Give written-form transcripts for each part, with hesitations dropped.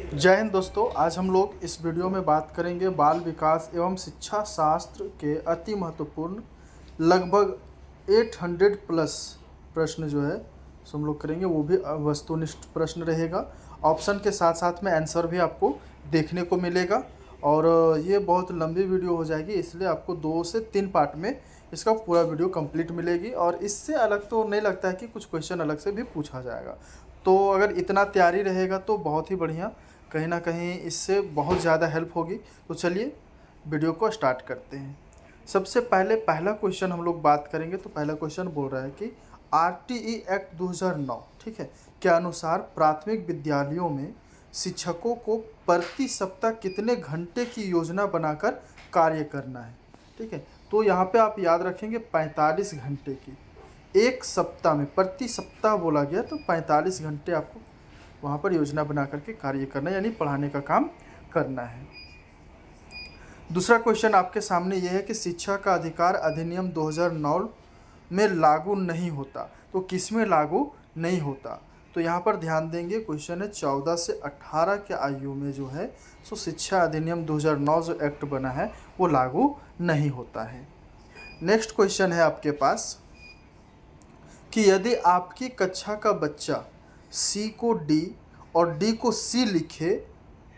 जय हिंद दोस्तों। आज हम लोग इस वीडियो में बात करेंगे बाल विकास एवं शिक्षा शास्त्र के अति महत्वपूर्ण लगभग 800 प्लस प्रश्न जो है सो हम लोग करेंगे। वो भी वस्तुनिष्ठ प्रश्न रहेगा। ऑप्शन के साथ साथ में आंसर भी आपको देखने को मिलेगा। और ये बहुत लंबी वीडियो हो जाएगी, इसलिए आपको 2 से 3 पार्ट में इसका पूरा वीडियो कंप्लीट मिलेगी। और इससे अलग तो नहीं लगता है कि कुछ क्वेश्चन अलग से भी पूछा जाएगा। तो अगर इतना तैयारी रहेगा तो बहुत ही बढ़िया, कहीं ना कहीं इससे बहुत ज़्यादा हेल्प होगी। तो चलिए वीडियो को स्टार्ट करते हैं। सबसे पहले पहला क्वेश्चन हम लोग बात करेंगे। तो पहला क्वेश्चन बोल रहा है कि आरटीई एक्ट 2009 ठीक है के अनुसार प्राथमिक विद्यालयों में शिक्षकों को प्रति सप्ताह कितने घंटे की योजना बनाकर कार्य करना है। ठीक है, तो यहाँ पे आप याद रखेंगे 45 घंटे की। एक सप्ताह में, प्रति सप्ताह बोला गया, तो 45 घंटे आपको वहाँ पर योजना बना करके कार्य करना, यानी पढ़ाने का काम करना है। दूसरा क्वेश्चन आपके सामने यह है कि शिक्षा का अधिकार अधिनियम 2009 में लागू नहीं होता। तो किस में लागू नहीं होता? तो यहाँ पर ध्यान देंगे, क्वेश्चन है 14 से 18 के आयु में जो है सो शिक्षा अधिनियम 2009 जो एक्ट बना है वो लागू नहीं होता है। नेक्स्ट क्वेश्चन है आपके पास कि यदि आपकी कक्षा का बच्चा सी को डी और डी को सी लिखे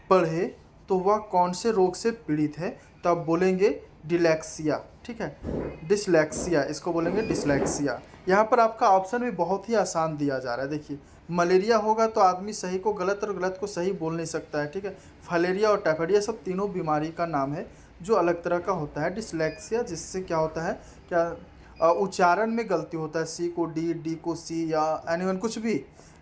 पढ़े तो वह कौन से रोग से पीड़ित है? तो आप बोलेंगे डिलेक्सिया। ठीक है, डिसलेक्सिया, इसको बोलेंगे डिसलेक्सिया। यहाँ पर आपका ऑप्शन भी बहुत ही आसान दिया जा रहा है। देखिए, मलेरिया होगा तो आदमी सही को गलत और गलत को सही बोल नहीं सकता है। ठीक है, फलेरिया और टाइफाइड सब तीनों बीमारी का नाम है जो अलग तरह का होता है। डिसलेक्सिया जिससे क्या होता है, क्या उच्चारण में गलती होता है, सी को डी, डी को सी, या एनीवन कुछ भी,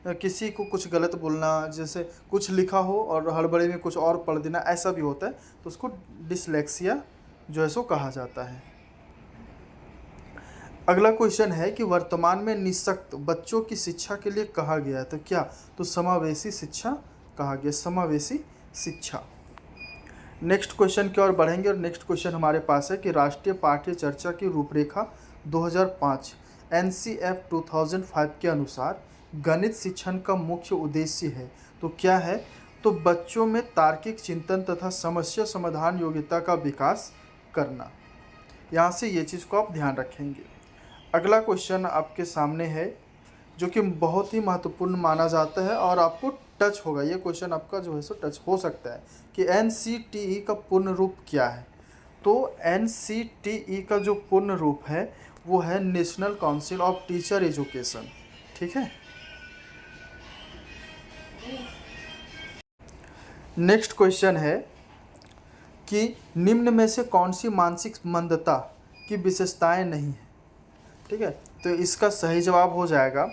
किसी को कुछ गलत बोलना, जैसे कुछ लिखा हो और हड़बड़ी में कुछ और पढ़ देना, ऐसा भी होता है, तो उसको डिसलेक्सिया जो है सो कहा जाता है। अगला क्वेश्चन है कि वर्तमान में निःशक्त बच्चों की शिक्षा के लिए कहा गया है। तो क्या? तो समावेशी शिक्षा कहा गया, समावेशी शिक्षा। नेक्स्ट क्वेश्चन की ओर बढ़ेंगे, और नेक्स्ट क्वेश्चन हमारे पास है कि राष्ट्रीय पाठ्य चर्चा की रूपरेखा 2005 NCF 2005 के अनुसार गणित शिक्षण का मुख्य उद्देश्य है। तो क्या है? तो बच्चों में तार्किक चिंतन तथा समस्या समाधान योग्यता का विकास करना। यहाँ से ये चीज़ को आप ध्यान रखेंगे। अगला क्वेश्चन आपके सामने है जो कि बहुत ही महत्वपूर्ण माना जाता है और आपको टच होगा। ये क्वेश्चन आपका जो है सो टच हो सकता है कि NCTE का पूर्ण रूप क्या है। तो NCTE का जो पूर्ण रूप है वो है national council of teacher education. ठीक है, नेक्स्ट क्वेश्चन है कि निम्न में से कौन सी मानसिक मंदता की विशेषताएं नहीं है। ठीक है, तो इसका सही जवाब हो जाएगा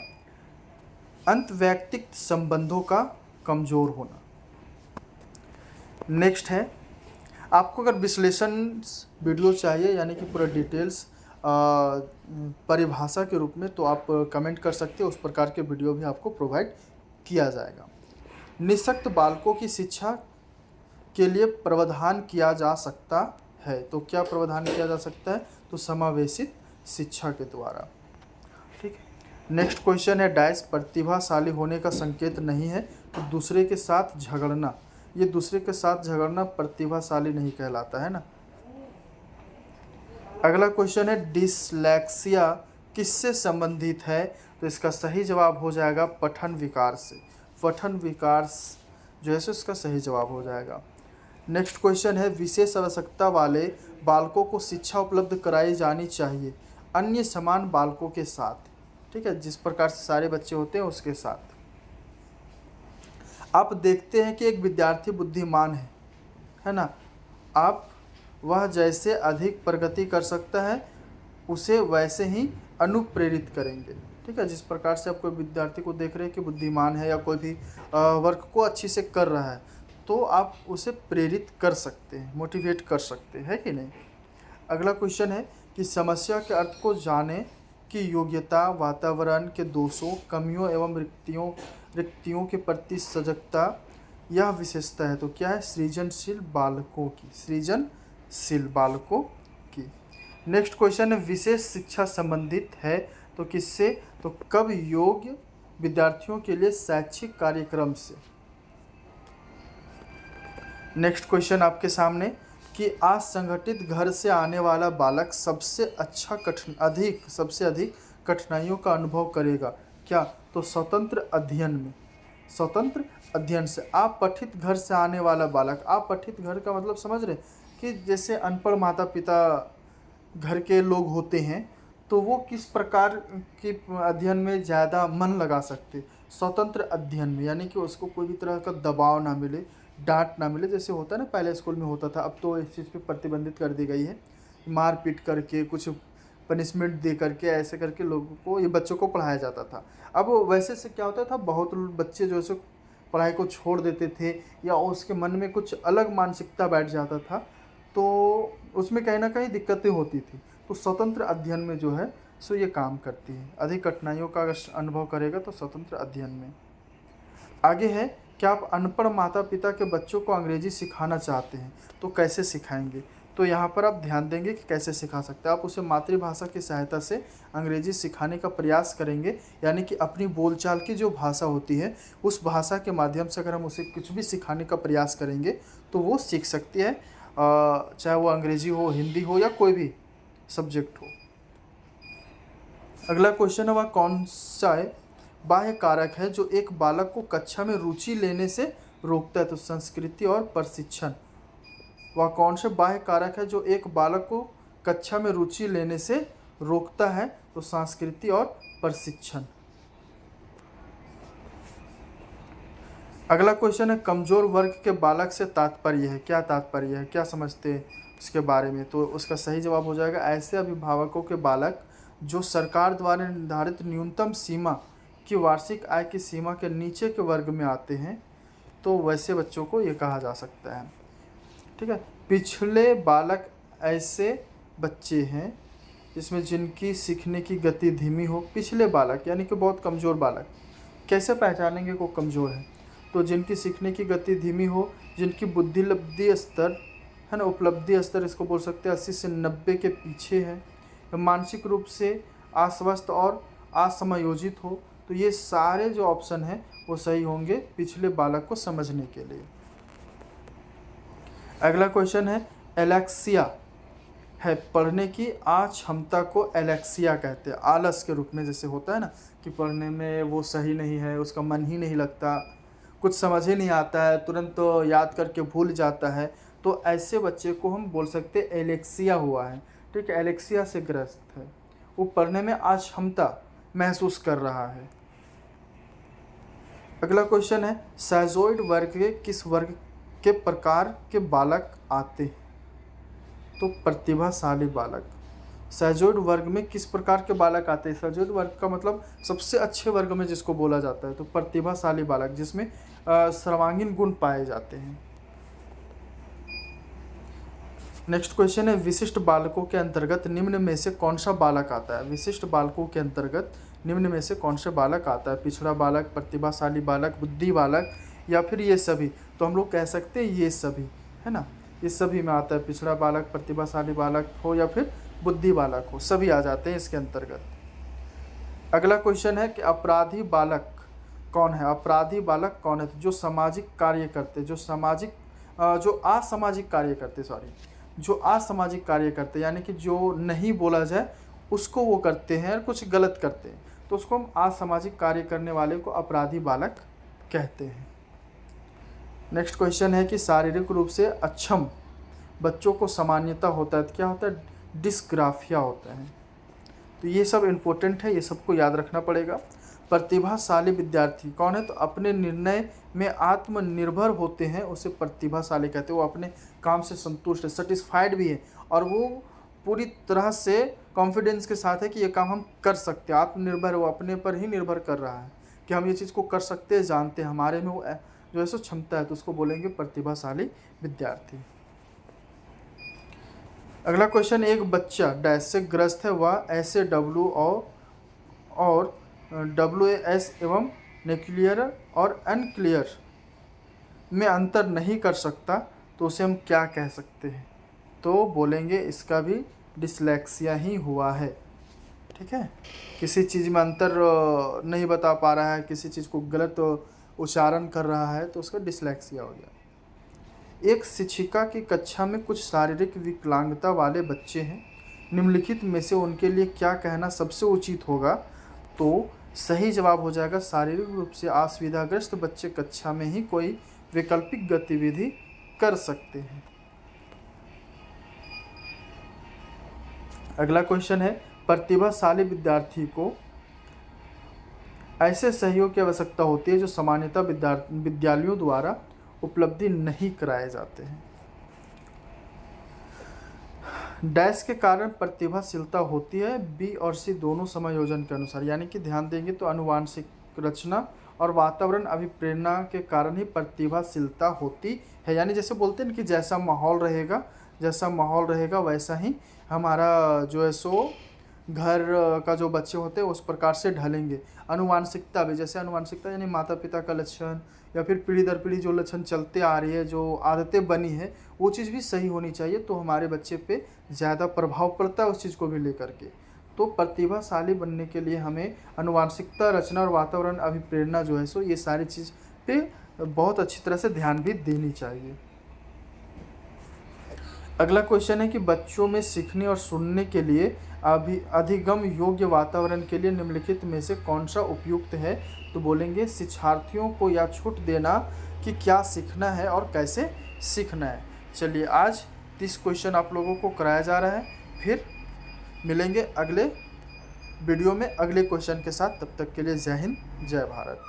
अंतर्वैयक्तिक संबंधों का कमजोर होना। नेक्स्ट है, आपको अगर विश्लेषण वीडियो चाहिए, यानी कि पूरा डिटेल्स परिभाषा के रूप में, तो आप कमेंट कर सकते हो, उस प्रकार के वीडियो भी आपको प्रोवाइड किया जाएगा। निःशक्त बालकों की शिक्षा के लिए प्रावधान किया जा सकता है। तो क्या प्रावधान किया जा सकता है? तो समावेशित शिक्षा के द्वारा। ठीक है, नेक्स्ट क्वेश्चन है डैश प्रतिभाशाली होने का संकेत नहीं है। तो दूसरे के साथ झगड़ना, ये दूसरे के साथ झगड़ना प्रतिभाशाली नहीं कहलाता है ना। अगला क्वेश्चन है डिसलेक्सिया किससे संबंधित है? तो इसका सही जवाब हो जाएगा पठन विकार से। पठन विकार जो है सो इसका सही जवाब हो जाएगा। नेक्स्ट क्वेश्चन है विशेष आवश्यकता वाले बालकों को शिक्षा उपलब्ध कराई जानी चाहिए अन्य समान बालकों के साथ। ठीक है, जिस प्रकार से सारे बच्चे होते हैं उसके साथ। आप देखते हैं कि एक विद्यार्थी बुद्धिमान है ना, आप वह जैसे अधिक प्रगति कर सकता है उसे वैसे ही अनुप्रेरित करेंगे। ठीक है, जिस प्रकार से आप कोई विद्यार्थी को देख रहे हैं कि बुद्धिमान है या कोई भी वर्क को अच्छी से कर रहा है, तो आप उसे प्रेरित कर सकते हैं, मोटिवेट कर सकते हैं, है कि नहीं। अगला क्वेश्चन है कि समस्या के अर्थ को जाने की योग्यता वातावरण के दोषों, कमियों एवं रिक्तियों के प्रति सजगता यह विशेषता है। तो क्या है? सृजनशील बालकों की, सृजनशील बालकों की। नेक्स्ट क्वेश्चन है विशेष शिक्षा संबंधित है तो किससे? तो कब योग्य विद्यार्थियों के लिए शैक्षिक कार्यक्रम से। नेक्स्ट क्वेश्चन आपके सामने कि असंगठित घर से आने वाला बालक सबसे अधिक कठिनाइयों का अनुभव करेगा क्या? तो स्वतंत्र अध्ययन में, स्वतंत्र अध्ययन से। अपठित घर से आने वाला बालक, अपठित घर का मतलब समझ रहे कि जैसे अनपढ़ माता पिता घर के लोग होते हैं, तो वो किस प्रकार के अध्ययन में ज़्यादा मन लगा सकते? स्वतंत्र अध्ययन में, यानी कि उसको कोई भी तरह का दबाव ना मिले, डांट ना मिले, जैसे होता है ना पहले स्कूल में होता था, अब तो इस चीज़ पे प्रतिबंधित कर दी गई है। मार पीट करके, कुछ पनिशमेंट दे करके, ऐसे करके लोगों को, ये बच्चों को पढ़ाया जाता था। अब वैसे से क्या होता था, बहुत बच्चे जो है पढ़ाई को छोड़ देते थे, या उसके मन में कुछ अलग मानसिकता बैठ जाता था, तो उसमें कहीं ना कहीं दिक्कतें होती थी। तो स्वतंत्र अध्ययन में जो है सो ये काम करती है। अधिक कठिनाइयों का अगर अनुभव करेगा तो स्वतंत्र अध्ययन में। आगे है, क्या आप अनपढ़ माता पिता के बच्चों को अंग्रेजी सिखाना चाहते हैं तो कैसे सिखाएंगे? तो यहाँ पर आप ध्यान देंगे कि कैसे सिखा सकते हैं। आप उसे मातृभाषा की सहायता से अंग्रेजी सिखाने का प्रयास करेंगे, यानी कि अपनी बोलचाल की जो भाषा होती है उस भाषा के माध्यम से अगर हम उसे कुछ भी सिखाने का प्रयास करेंगे तो वो सीख सकती है, चाहे वो अंग्रेजी हो, हिंदी हो, या कोई भी सब्जेक्ट हो। अगला क्वेश्चन है, वह कौन सा है बाह्य कारक है जो एक बालक को कक्षा में रुचि लेने से रोकता है? तो संस्कृति और प्रशिक्षण। वह कौन से बाह्य कारक है जो एक बालक को कक्षा में रुचि लेने से रोकता है? तो संस्कृति और प्रशिक्षण। अगला क्वेश्चन है, कमजोर वर्ग के बालक से तात्पर्य है, क्या तात्पर्य है, क्या समझते हैं उसके बारे में? तो उसका सही जवाब हो जाएगा, ऐसे अभिभावकों के बालक जो सरकार द्वारा निर्धारित न्यूनतम सीमा की वार्षिक आय की सीमा के नीचे के वर्ग में आते हैं, तो वैसे बच्चों को ये कहा जा सकता है। ठीक है। पिछले बालक ऐसे बच्चे हैं जिसमें जिनकी सीखने की गति धीमी हो। पिछले बालक यानी कि बहुत कमज़ोर बालक, कैसे पहचानेंगे को कमज़ोर है? तो जिनकी सीखने की गति धीमी हो, जिनकी बुद्धिलब्धि स्तर है ना, उपलब्धि स्तर इसको बोल सकते हैं 80 से 90 के पीछे है, मानसिक रूप से अस्वस्थ और असमयोजित हो। तो ये सारे जो ऑप्शन हैं वो सही होंगे पिछले बालक को समझने के लिए। अगला क्वेश्चन है, एलेक्सिया है पढ़ने की अक्षमता को एलेक्सिया कहते हैं। आलस के रूप में, जैसे होता है ना कि पढ़ने में वो सही नहीं है, उसका मन ही नहीं लगता, कुछ समझ ही नहीं आता है, तुरंत तो याद करके भूल जाता है, तो ऐसे बच्चे को हम बोल सकते हैं एलेक्सिया हुआ है। ठीक है, एलेक्सिया से ग्रस्त है, वो पढ़ने में अक्षमता महसूस कर रहा है। अगला क्वेश्चन है, साइजोइड वर्ग के किस वर्ग के प्रकार के बालक आते हैं? तो प्रतिभाशाली बालक। साइजोइड वर्ग में किस प्रकार के बालक आते हैं? साइजोइड वर्ग का मतलब सबसे अच्छे वर्ग में जिसको बोला जाता है, तो प्रतिभाशाली बालक, जिसमें सर्वांगीण गुण पाए जाते हैं। नेक्स्ट क्वेश्चन है, विशिष्ट बालकों के अंतर्गत निम्न में से कौन सा बालक आता है? विशिष्ट बालकों के अंतर्गत निम्न में से कौन सा बालक आता है? पिछड़ा बालक, प्रतिभाशाली बालक, बुद्धि बालक, या फिर ये सभी? तो हम लोग कह सकते हैं ये सभी, है ना, ये सभी में आता है। पिछड़ा बालक, प्रतिभाशाली बालक हो या फिर बुद्धि बालक हो, सभी आ जाते हैं इसके अंतर्गत। अगला क्वेश्चन है कि अपराधी बालक कौन है? अपराधी बालक कौन है? जो सामाजिक कार्य करते, जो असामाजिक कार्य करते, जो असामाजिक कार्य करते, यानी कि जो नहीं बोला जाए उसको वो करते हैं और कुछ गलत करते हैं, तो उसको हम असामाजिक कार्य करने वाले को अपराधी बालक कहते हैं। नेक्स्ट क्वेश्चन है कि शारीरिक रूप से अक्षम बच्चों को सामान्यता होता है, तो क्या होता है? डिस्ग्राफिया होता है। तो ये सब इम्पोर्टेंट है, ये सबको याद रखना पड़ेगा। प्रतिभाशाली विद्यार्थी कौन है? तो अपने निर्णय में आत्मनिर्भर होते हैं, उसे प्रतिभाशाली कहते हैं। वो अपने काम से संतुष्ट है, सेटिस्फाइड भी है, और वो पूरी तरह से कॉन्फिडेंस के साथ है कि ये काम हम कर सकते हैं। आत्मनिर्भर, वो अपने पर ही निर्भर कर रहा है कि हम ये चीज़ को कर सकते हैं, जानते हैं, हमारे में वो जो है सो क्षमता है, तो उसको बोलेंगे प्रतिभाशाली विद्यार्थी। अगला क्वेश्चन, एक बच्चा डैश से ग्रस्त है, वह ऐसे और WAS एवं न्यूक्लियर और अनक्लियर में अंतर नहीं कर सकता, तो उसे हम क्या कह सकते हैं? तो बोलेंगे इसका भी डिसलेक्सिया ही हुआ है। ठीक है, किसी चीज़ में अंतर नहीं बता पा रहा है, किसी चीज़ को गलत उच्चारण कर रहा है, तो उसका डिसलेक्सिया हो गया। एक शिक्षिका की कक्षा में कुछ शारीरिक विकलांगता वाले बच्चे हैं, निम्नलिखित में से उनके लिए क्या कहना सबसे उचित होगा? तो सही जवाब हो जाएगा शारीरिक रूप से असुविधाग्रस्त बच्चे कक्षा में ही कोई वैकल्पिक गतिविधि कर सकते हैं। अगला क्वेश्चन है, प्रतिभाशाली विद्यार्थी को ऐसे सहयोग की आवश्यकता होती है जो सामान्यतः विद्यालयों द्वारा उपलब्धि नहीं कराए जाते हैं। डैश के कारण प्रतिभाशीलता होती है, बी और सी दोनों समायोजन के अनुसार, यानी कि ध्यान देंगे तो आनुवांशिक रचना और वातावरण अभिप्रेरणा के कारण ही प्रतिभाशीलता होती है। यानी जैसे बोलते हैं कि जैसा माहौल रहेगा वैसा ही हमारा जो है सो घर का जो बच्चे होते हैं उस प्रकार से ढलेंगे। आनुवांशिकता भी, जैसे आनुवांशिकता यानी माता पिता का लक्षण या फिर पीढ़ी दर पीढ़ी जो लक्षण चलते आ रही है, जो आदतें बनी है, वो चीज़ भी सही होनी चाहिए, तो हमारे बच्चे पे ज़्यादा प्रभाव पड़ता है उस चीज़ को भी लेकर के। तो प्रतिभाशाली बनने के लिए हमें आनुवांशिकता, रचना और वातावरण अभिप्रेरणा जो है सो ये सारी चीज़ पे बहुत अच्छी तरह से ध्यान भी देनी चाहिए। अगला क्वेश्चन है कि बच्चों में सीखने और सुनने के लिए अधिगम योग्य वातावरण के लिए निम्नलिखित में से कौन सा उपयुक्त है? तो बोलेंगे शिक्षार्थियों को यह छूट देना कि क्या सीखना है और कैसे सीखना है। चलिए, आज 30 क्वेश्चन आप लोगों को कराया जा रहा है, फिर मिलेंगे अगले वीडियो में अगले क्वेश्चन के साथ। तब तक के लिए जय हिंद, जय भारत।